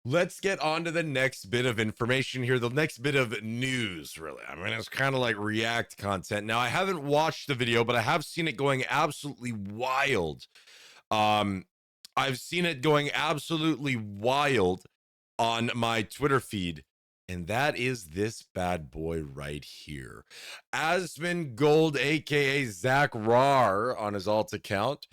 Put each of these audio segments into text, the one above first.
Let's get on to the next bit of information here. The next bit of news, really. I mean, it's kind of like react content. Now, I haven't watched the video, but I have seen it going absolutely wild. Um, I've seen it going absolutely wild on my Twitter feed, and that is this bad boy right here. Asmongold, aka Zach Rar, on his alt account,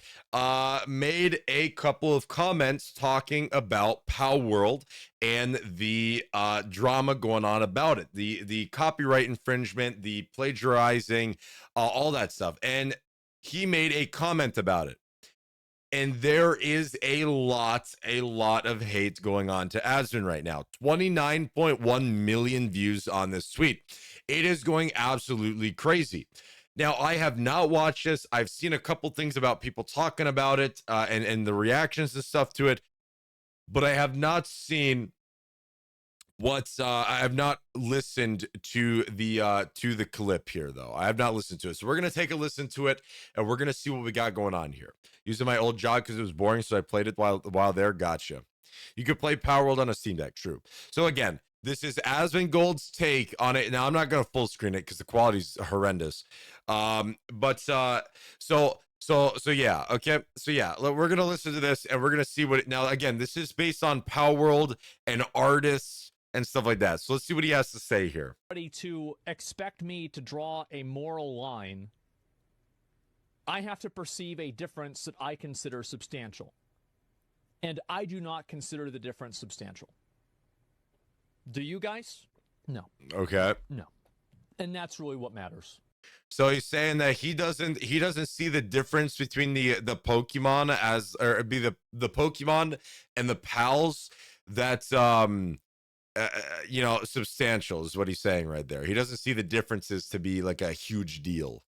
made a couple of comments talking about Palworld and the drama going on about it, the copyright infringement, the plagiarizing, all that stuff, and he made a comment about it. And there is a lot of hate going on to Asmon right now. 29.1 million views on this tweet. It is going absolutely crazy. Now, I have not watched this. I've seen a couple things about people talking about it and the reactions and stuff to it, but I have not seen I have not listened to the clip here, though. I have not listened to it, so we're gonna take a listen to it and we're gonna see what we got going on here. Using my old jog because it was boring, so I played it while there. Gotcha. You could play Palworld on a Steam Deck. True. So again, this is Asmongold's take on it. Now I'm not gonna full screen it because the quality's horrendous. So yeah, okay. So yeah, we're gonna listen to this and we're gonna see what now again, this is based on Palworld and artists and stuff like that. So let's see what he has to say here. To expect me to draw a moral line, I have to perceive a difference that I consider substantial. And I do not consider the difference substantial. Do you guys? No. Okay. No. And that's really what matters. So he's saying that he doesn't see the difference between the Pokemon or be the Pokemon and the pals that's you know, substantial is what he's saying right there. He doesn't see the differences to be like a huge deal.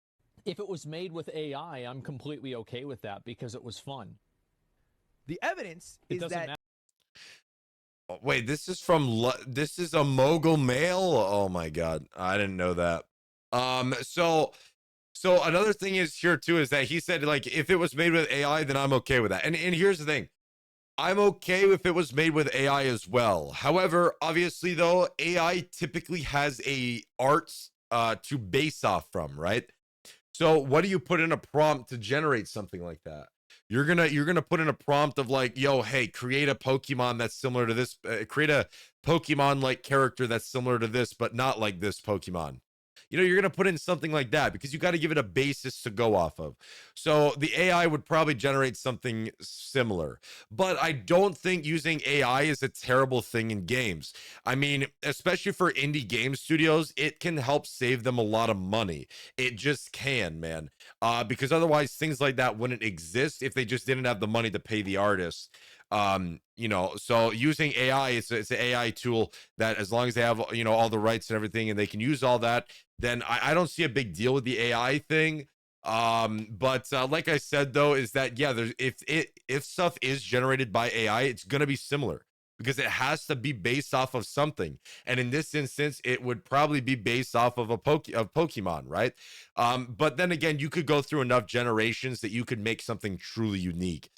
If it was made with AI, I'm completely okay with that because it was fun. The evidence is that. Wait, this is a mogul mail. Oh my god, I didn't know that. So another thing is here too is that he said like if it was made with AI, then I'm okay with that. And here's the thing. I'm okay if it was made with AI as well. However, obviously though, AI typically has a art to base off from, right? So what do you put in a prompt to generate something like that? You're gonna put in a prompt of like, yo, hey, create a Pokemon that's similar to this, create a Pokemon like character that's similar to this, but not like this Pokemon. You know, you're going to put in something like that because you got to give it a basis to go off of. So the AI would probably generate something similar, but I don't think using AI is a terrible thing in games. I mean, especially for indie game studios, it can help save them a lot of money. It just can, man. Because otherwise things like that wouldn't exist if they just didn't have the money to pay the artists. You know, so using AI, it's an AI tool that as long as they have, you know, all the rights and everything and they can use all that, then I don't see a big deal with the AI thing. But like I said, though, is that, yeah, there's if stuff is generated by AI, it's going to be similar because it has to be based off of something. And in this instance, it would probably be based off of Pokemon, right? But then again, you could go through enough generations that you could make something truly unique.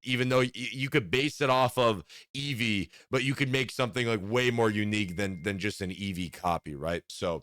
Even though you could base it off of Eevee, but you could make something like way more unique than just an Eevee copy, right? So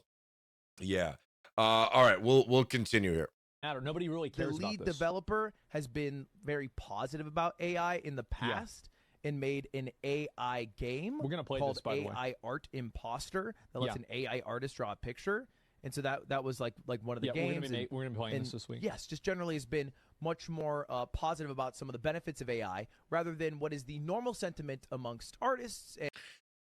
yeah. All right, we'll continue here. Nobody really cares about this. The lead developer has been very positive about AI in the past. And made an AI game. We're gonna play called this, by the way. AI Art Imposter that lets an AI artist draw a picture, and so that was like one of the games. We're gonna be playing this week. Yes, just generally has been much more positive about some of the benefits of AI rather than what is the normal sentiment amongst artists.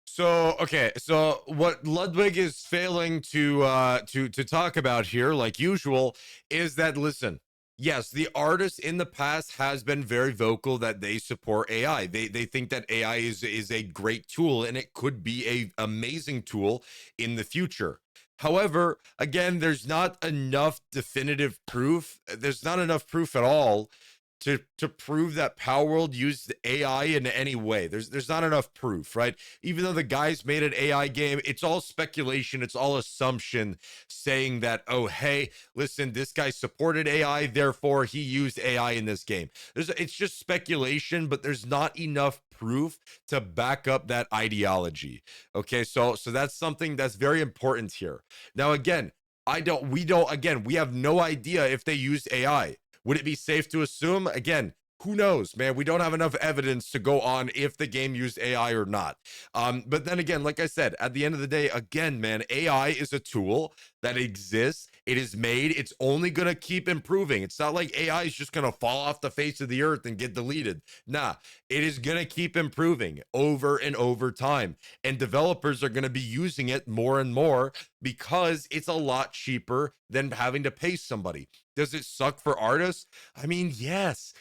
So okay, so what Ludwig is failing to talk about here, like usual, is that listen. Yes, the artist in the past has been very vocal that they support AI. They think that AI is a great tool and it could be a amazing tool in the future. However, again, there's not enough definitive proof. There's not enough proof at all to prove that Palworld used AI in any way. There's not enough proof, right? Even though the guys made an AI game, it's all speculation, it's all assumption saying that, oh, hey, listen, this guy supported AI, therefore he used AI in this game. It's just speculation, but there's not enough proof to back up that ideology. Okay, so that's something that's very important here. Now again, we have no idea if they used AI. Would it be safe to assume? Again, who knows, man? We don't have enough evidence to go on if the game used AI or not. But then again, like I said, at the end of the day, again, man, AI is a tool that exists. It is made. It's only going to keep improving. It's not like AI is just going to fall off the face of the earth and get deleted. Nah, it is going to keep improving over and over time. And developers are going to be using it more and more because it's a lot cheaper than having to pay somebody. Does it suck for artists? I mean, yes,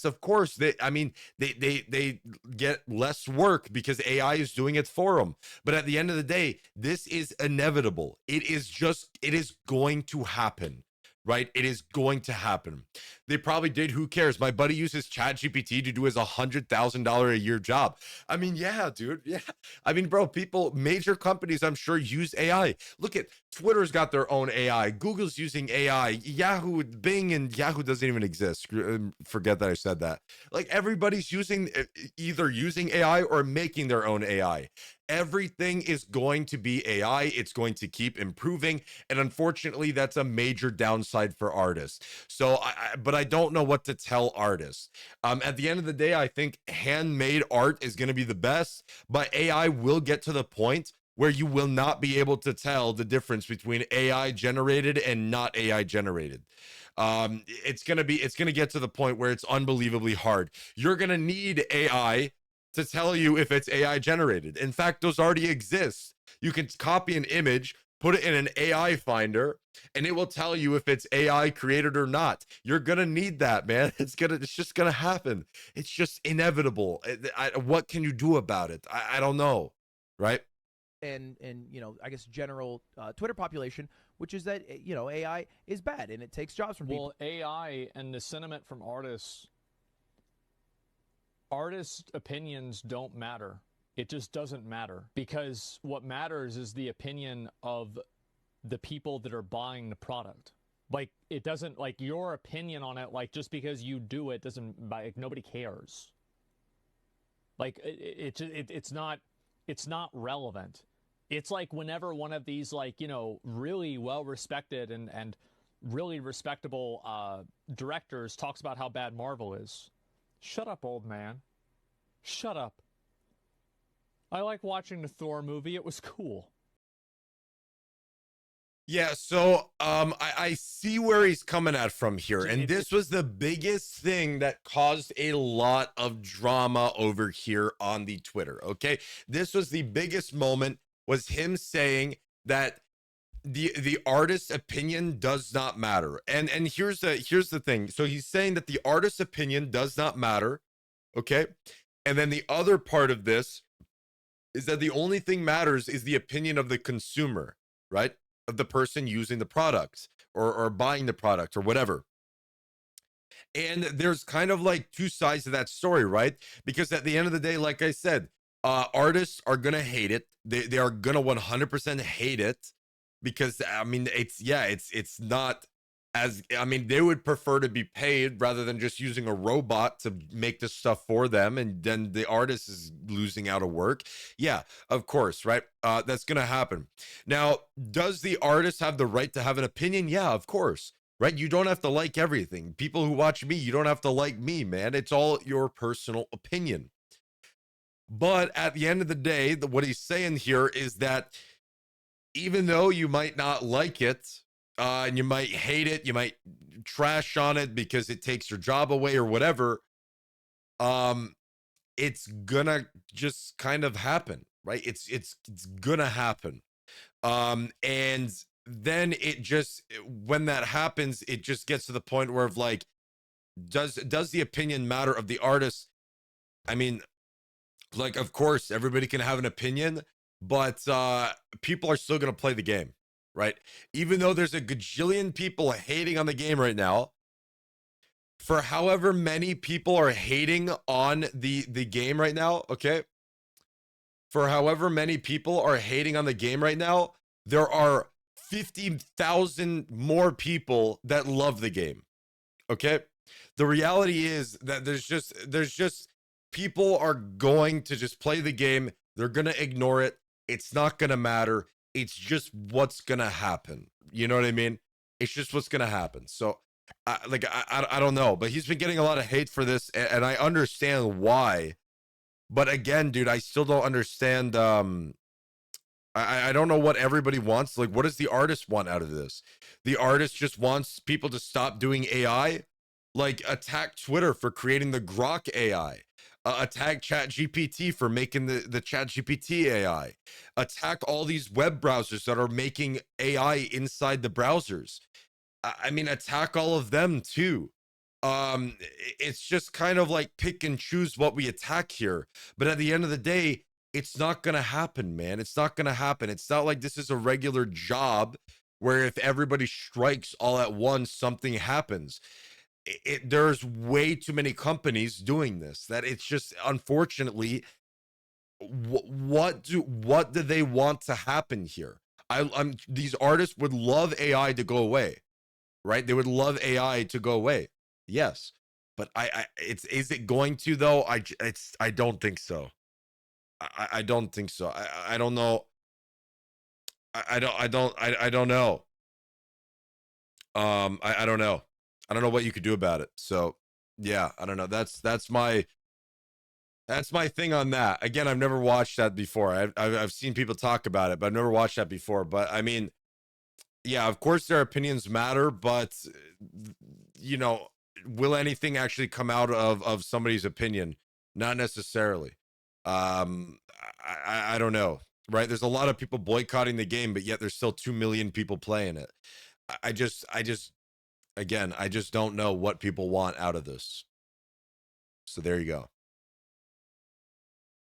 of course. They get less work because AI is doing it for them. But at the end of the day, this is inevitable. It is going to happen. Right? It is going to happen. They probably did. Who cares? My buddy uses ChatGPT to do his $100,000 a year job. I mean, yeah, dude. Yeah. I mean, bro, major companies, I'm sure, use AI. Look at Twitter's got their own AI. Google's using AI. Yahoo, Bing, and Yahoo doesn't even exist. Forget that I said that. Like, everybody's either using AI or making their own AI. Everything is going to be AI. It's going to keep improving. And unfortunately, that's a major downside for artists. So, but I don't know what to tell artists. At the end of the day, I think handmade art is going to be the best, but AI will get to the point where you will not be able to tell the difference between AI generated and not AI generated. It's going to get to the point where it's unbelievably hard. You're going to need AI to tell you if it's AI generated. In fact, those already exist. You can copy an image, put it in an AI finder, and it will tell you if it's AI created or not. You're gonna need that, man. It's just gonna happen. It's just inevitable. What can you do about it? I don't know, right? And I guess general Twitter population, which is that AI is bad and it takes jobs from people. Well, AI and the sentiment from artists opinions don't matter. It just doesn't matter, because what matters is the opinion of the people that are buying the product. Like, it doesn't, like, your opinion on it, like, just because you do it doesn't, like, nobody cares. Like, it's not relevant. It's like whenever one of these, like, really well respected and really respectable directors talks about how bad Marvel is. Shut up, old man. Shut up. I like watching the Thor movie. It was cool. Yeah, so I see where he's coming at from here. And this was the biggest thing that caused a lot of drama over here on the Twitter, okay? This was the biggest moment, was him saying that the artist's opinion does not matter. And here's the thing. So he's saying that the artist's opinion does not matter, okay? And then the other part of this is that the only thing matters is the opinion of the consumer, right? Of the person using the products or buying the product or whatever. And there's kind of like two sides to that story, right? Because at the end of the day, like I said, artists are gonna hate it. They are gonna 100% hate it, because I mean, it's not as, I mean, they would prefer to be paid rather than just using a robot to make this stuff for them, and then the artist is losing out of work. Yeah, of course, right? That's gonna happen. Now, does the artist have the right to have an opinion? Yeah, of course. Right? You don't have to like everything. People who watch me, you don't have to like me, man. It's all your personal opinion. But at the end of the day, what he's saying here is that even though you might not like it, and you might hate it, you might trash on it because it takes your job away or whatever, it's gonna just kind of happen, right? It's gonna happen. And then when that happens, it just gets to the point where, of like, does the opinion matter of the artist? I mean, like, of course everybody can have an opinion, but people are still going to play the game, right? Even though there's a gajillion people hating on the game right now, for however many people are hating on the game right now, okay, for however many people are hating on the game right now, there are 50,000 more people that love the game. Okay. The reality is that there's just people are going to just play the game. They're going to ignore it. It's not going to matter. It's just what's going to happen. You know what I mean? It's just what's going to happen. So I don't know, but he's been getting a lot of hate for this, and I understand why. But again, dude, I still don't understand. I don't know what everybody wants. Like, what does the artist want out of this? The artist just wants people to stop doing AI, like attack Twitter for creating the Grok AI, attack Chat GPT for making the Chat GPT AI, attack all these web browsers that are making AI inside the browsers. I mean, attack all of them too. It's just kind of like pick and choose what we attack here. But at the end of the day, it's not gonna happen, man. It's not gonna happen. It's not like this is a regular job where if everybody strikes all at once, something happens. There's way too many companies doing this that it's just, unfortunately, what do they want to happen here? I'm these artists would love AI to go away, right? They would love AI to go away. Yes, but is it going to though? I don't think so. I don't think so. I don't know. I don't know. I don't know. I don't know what you could do about it. So yeah, I don't know. That's my thing on that. Again, I've never watched that before. I've seen people talk about it, but I've never watched that before. But I mean, yeah, of course their opinions matter, but you know, will anything actually come out of somebody's opinion? Not necessarily. I don't know, right? There's a lot of people boycotting the game, but yet there's still 2 million people playing it. I just again, I just don't know what people want out of this. So there you go.